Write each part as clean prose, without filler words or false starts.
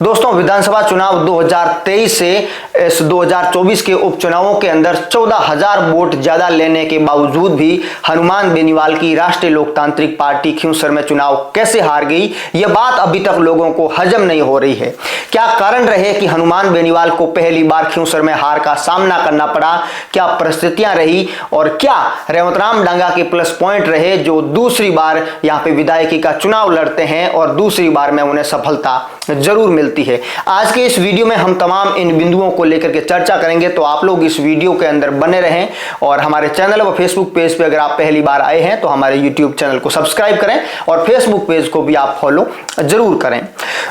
दोस्तों, विधानसभा चुनाव 2023 से इस 2024 के उपचुनावों के अंदर 14,000 वोट ज्यादा लेने के बावजूद भी हनुमान बेनीवाल की राष्ट्रीय लोकतांत्रिक पार्टी खिंवसर में चुनाव कैसे हार गई, यह बात अभी तक लोगों को हजम नहीं हो रही है। क्या कारण रहे कि हनुमान बेनीवाल को पहली बार खिंवसर में हार का सामना करना पड़ा? क्या परिस्थितियां रही और क्या रेवतराम डांगा के प्लस पॉइंट रहे जो दूसरी बार यहां पे विधायकी का चुनाव लड़ते हैं और दूसरी बार में उन्हें सफलता जरूर मिलती है। आज के इस वीडियो में हम तमाम इन बिंदुओं को लेकर के चर्चा करेंगे, तो आप लोग इस वीडियो के अंदर बने रहें और हमारे चैनल व फेसबुक पेज पे अगर आप पहली बार आए हैं तो हमारे यूट्यूब चैनल को सब्सक्राइब करें और फेसबुक पेज को भी आप फॉलो जरूर करें।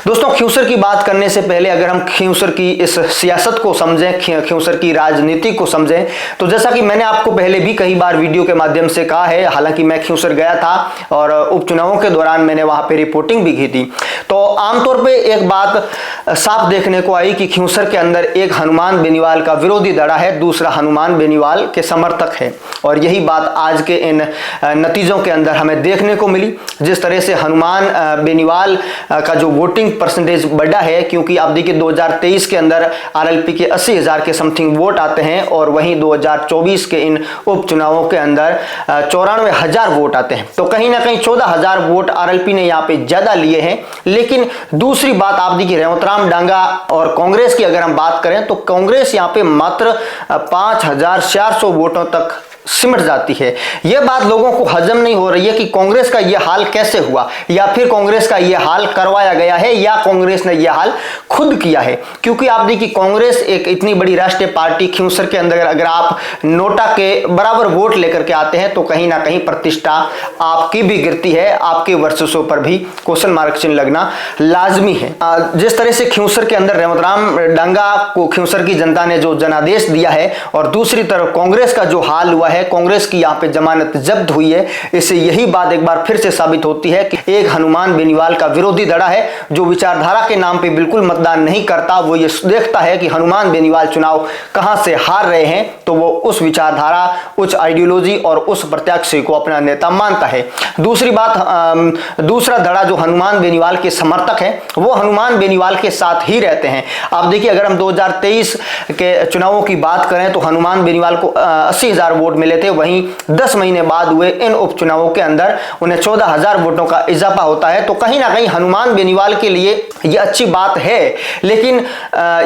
दोस्तों, खिंवसर की बात करने से पहले अगर हम खिंवसर की इस सियासत को समझें, खिंवसर की राजनीति को समझें, तो जैसा कि मैंने आपको पहले भी कई बार वीडियो के माध्यम से कहा है, हालांकि मैं खिंवसर गया था और उपचुनावों के दौरान मैंने वहां पे रिपोर्टिंग भी की थी, तो आमतौर पे एक बात साफ देखने को आई कि खिंवसर के अंदर एक हनुमान बेनीवाल का विरोधी धड़ा है, दूसरा हनुमान बेनीवाल के समर्थक है। और यही बात आज के इन नतीजों के अंदर हमें देखने को मिली। जिस तरह से हनुमान बेनीवाल का जो वोटिंग परसेंटेज बढ़ा है, क्योंकि आप देखिए 2023 के अंदर आरएलपी के 80,000 के समथिंग वोट आते हैं और वहीं 2024 के इन उपचुनावों के अंदर 94,000 वोट आते हैं, तो कहीं ना कहीं 14,000 वोट आरएलपी ने यहाँ पे ज्यादा लिए हैं। लेकिन दूसरी बात आप देखिए, रेवतराम डांगा और कांग्रेस की अगर हम बात करें तो कांग्रेस यहाँ पे मात्र 5,400 वोटों तक सिमट जाती है। यह बात लोगों को हजम नहीं हो रही है कि कांग्रेस का यह हाल कैसे हुआ, या फिर कांग्रेस का यह हाल करवाया गया है या कांग्रेस ने यह हाल खुद किया है। क्योंकि आप देखिए, कांग्रेस एक इतनी बड़ी राष्ट्रीय पार्टी, खिंवसर के अंदर अगर आप नोटा के बराबर वोट लेकर के आते हैं तो कहीं ना कहीं प्रतिष्ठा आपकी भी गिरती है, आपके वर्चस्व पर भी क्वेश्चन मार्क चिन्ह लगना लाजमी है। जिस तरह से खिंवसर के अंदर रेवतराम डांगा को खिंवसर की जनता ने जो जनादेश दिया है और दूसरी तरफ कांग्रेस का जो हाल हुआ है, कांग्रेस की यहां पे जमानत जब्त हुई है, इससे यही बात एक बार फिर से साबित होती है कि एक हनुमान बेनीवाल का विरोधी धड़ा है जो विचारधारा के नाम पे बिल्कुल मतदान नहीं करता। वो ये देखता है कि हनुमान बेनीवाल चुनाव कहां से हार रहे हैं तो वो उस विचारधारा, उस आइडियोलॉजी और उस प्रत्याशी को अपना नेता मानता है। दूसरी बात, दूसरा धड़ा जो हनुमान बेनीवाल के समर्थक है वो हनुमान बेनीवाल के साथ ही रहते हैं। आप देखिए, अगर हम 2023 के चुनावों की बात करें तो हनुमान बेनीवाल को 80,000 वोट मिले थे, वहीं 10 महीने बाद हुए इन उपचुनावों के अंदर उन्हें 14,000 वोटों का इजाफा होता है। तो कहीं ना कहीं हनुमान बेनीवाल के लिए यह अच्छी बात है, लेकिन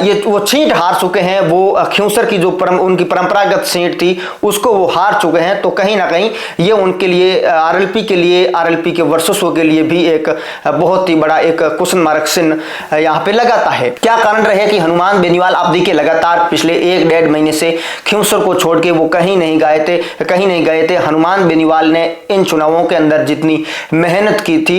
ये वो सीट हार चुके हैं। वो खिंवसर की जो उनकी परंपरागत सीट थी उसको वो हार चुके हैं, तो कहीं ना कहीं ये उनके लिए, आरएलपी के वर्चस्व के लिए भी एक बहुत ही बड़ा एक क्वेश्चन मार्क चिन्ह यहाँ पे लगाता है। क्या कारण रहे कि हनुमान बेनीवाल, आप देखिए लगातार पिछले 1-1.5 महीने से खिंवसर को छोड़ के वो कहीं नहीं गए थे। हनुमान बेनीवाल ने इन चुनावों के अंदर जितनी मेहनत की थी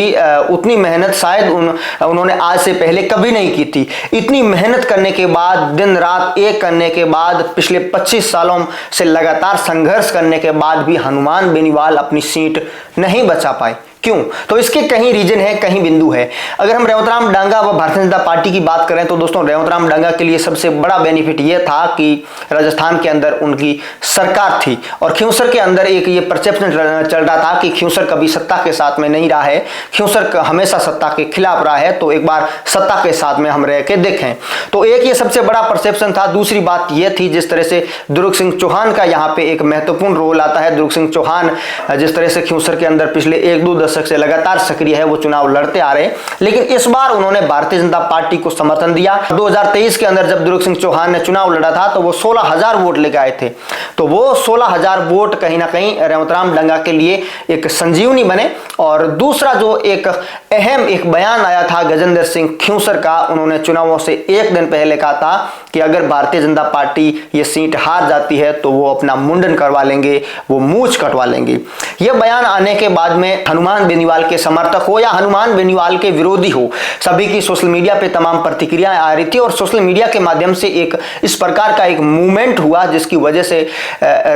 उतनी मेहनत शायद उन्होंने आज से पहले कभी नहीं की थी। इतनी मेहनत करने के बाद, दिन रात एक करने के बाद, पिछले 25 सालों से लगातार संघर्ष करने के बाद भी हनुमान बेनीवाल अपनी सीट नहीं बचा पाए। क्यों? तो इसके कहीं रीजन है, कहीं बिंदु है। अगर हम रेवतराम डांगा व भारतीय जनता पार्टी की बात करें तो दोस्तों, रेवतराम डांगा के लिए सबसे बड़ा बेनिफिट यह था कि राजस्थान के अंदर उनकी सरकार थी और खिंवसर के अंदर एक ये परसेप्शन चल रहा था कि खिंवसर कभी सत्ता के साथ में नहीं रहा है, खिंवसर हमेशा सत्ता के खिलाफ रहा है, तो एक बार सत्ता के साथ में हम रह के देखें। तो एक ये सबसे बड़ा परसेप्शन था। दूसरी बात यह थी, जिस तरह से दुर्ग सिंह चौहान का यहाँ पे एक महत्वपूर्ण रोल आता है। दुर्ग सिंह चौहान जिस तरह से खिंवसर के अंदर पिछले 1-2 दशक से लगातार सक्रिय है, वो चुनाव लड़ते आ रहे हैं, लेकिन इस बार उन्होंने भारतीय जनता पार्टी को समर्थन दिया। 2023 के अंदर जब दुर्ग सिंह चौहान ने चुनाव लड़ा था तो वो 16,000 वोट लेकर आए थे, तो वो 16,000 वोट कहीं ना कहीं रेवतराम डांगा के लिए एक संजीवनी बने। और दूसरा जो एक अहम एक बयान आया था गजेंद्र सिंह खिंवसर का, उन्होंने चुनावों से एक दिन पहले कहा था कि अगर भारतीय जनता पार्टी ये सीट हार जाती है तो वो अपना मुंडन करवा लेंगे, वो मूंछ कटवा लेंगे। यह बयान आने के बाद में हनुमान बेनीवाल के समर्थक हो या हनुमान बेनीवाल के विरोधी हो, सभी की सोशल मीडिया पे तमाम प्रतिक्रियाएं आ रही थी और सोशल मीडिया के माध्यम से एक इस प्रकार का एक मूवमेंट हुआ जिसकी वजह से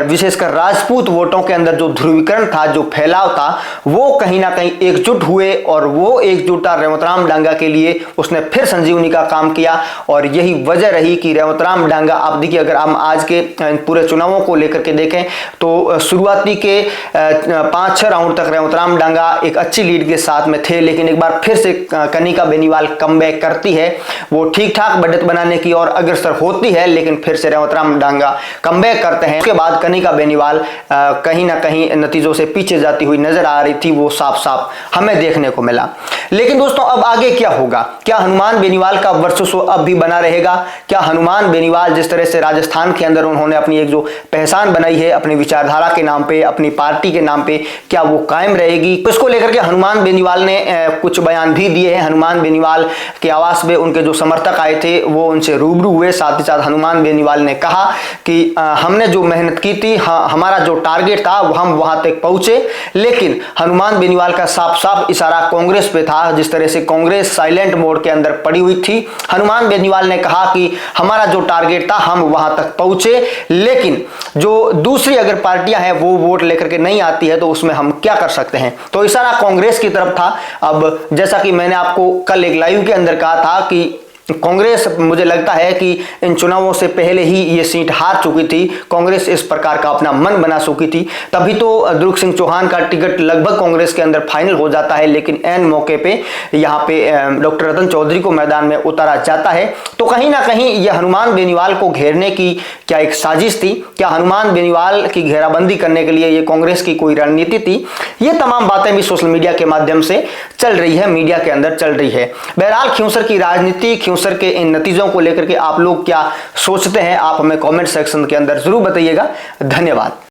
विशेषकर राजपूत वोटों के अंदर जो ध्रुवीकरण था, जो फैलाव था, वो कहीं ना कहीं एकजुट हुए और वो एकजुटता रेवतराम डांगा के लिए उसने फिर संजीवनी का काम किया। और यही वजह रही कि रेवतराम डांगा, आप देखिए अगर हम आज के पूरे चुनावों को लेकर के देखें तो शुरुआती के 5-6 राउंड तक रेवतराम डांगा एक अच्छी लीड के साथ में थे, लेकिन एक बार फिर से कनिका बेनीवाल कमबैक करती है। वो ठीक ठाक बढ़त बनाने की ओर अग्रसर होती है, लेकिन फिर से रेवतराम डांगा कमबैक करते हैं। उसके बाद कनिका बेनीवाल कहीं ना कहीं नतीजों से पीछे जाती हुई नजर आ रही थी, वो साफ साफ हमें देखने को मिला। लेकिन दोस्तों अब आगे क्या होगा? क्या हनुमान बेनीवाल का वर्चस्व अब भी बना रहेगा? क्या हनुमान बेनीवाल जिस तरह से राजस्थान के अंदर उन्होंने अपनी एक जो पहचान बनाई है अपनी विचारधारा के नाम पे, अपनी पार्टी के नाम पे, क्या वो कायम रहेगी? इसको लेकर के हनुमान बेनीवाल ने कुछ बयान भी दिए हैं। हनुमान बेनीवाल के आवास में उनके जो समर्थक आए थे वो उनसे रूबरू हुए। साथ ही साथ हनुमान बेनीवाल ने कहा कि हमने जो मेहनत की थी, हमारा जो टारगेट था वो हम वहां तक पहुंचे, लेकिन हनुमान बेनीवाल का साफ साफ इशारा कांग्रेस पे था। जिस तरह से कांग्रेस साइलेंट मोड के अंदर पड़ी हुई थी, हनुमान बेनीवाल ने कहा कि हमारा जो टारगेट था हम वहां तक पहुंचे, लेकिन जो दूसरी अगर पार्टियां हैं वो वोट लेकर के नहीं आती है तो उसमें हम क्या कर सकते हैं। तो इशारा कांग्रेस की तरफ था। अब जैसा कि मैंने आपको कल एक लाइव के अंदर कहा था कि कांग्रेस, मुझे लगता है कि इन चुनावों से पहले ही ये सीट हार चुकी थी। कांग्रेस इस प्रकार का अपना मन बना चुकी थी, तभी तो दुर्ग सिंह चौहान का टिकट लगभग कांग्रेस के अंदर फाइनल हो जाता है, लेकिन एन मौके पे यहाँ पे डॉक्टर रतन चौधरी को मैदान में उतारा जाता है। तो कहीं ना कहीं यह हनुमान बेनीवाल को घेरने की क्या एक साजिश थी? क्या हनुमान बेनीवाल की घेराबंदी करने के लिए ये कांग्रेस की कोई रणनीति थी? ये तमाम बातें भी सोशल मीडिया के माध्यम से चल रही है, मीडिया के अंदर चल रही है। बहरहाल खिंवसर की राजनीति, खिंवसर के इन नतीजों को लेकर के आप लोग क्या सोचते हैं, आप हमें कमेंट सेक्शन के अंदर जरूर बताइएगा। धन्यवाद।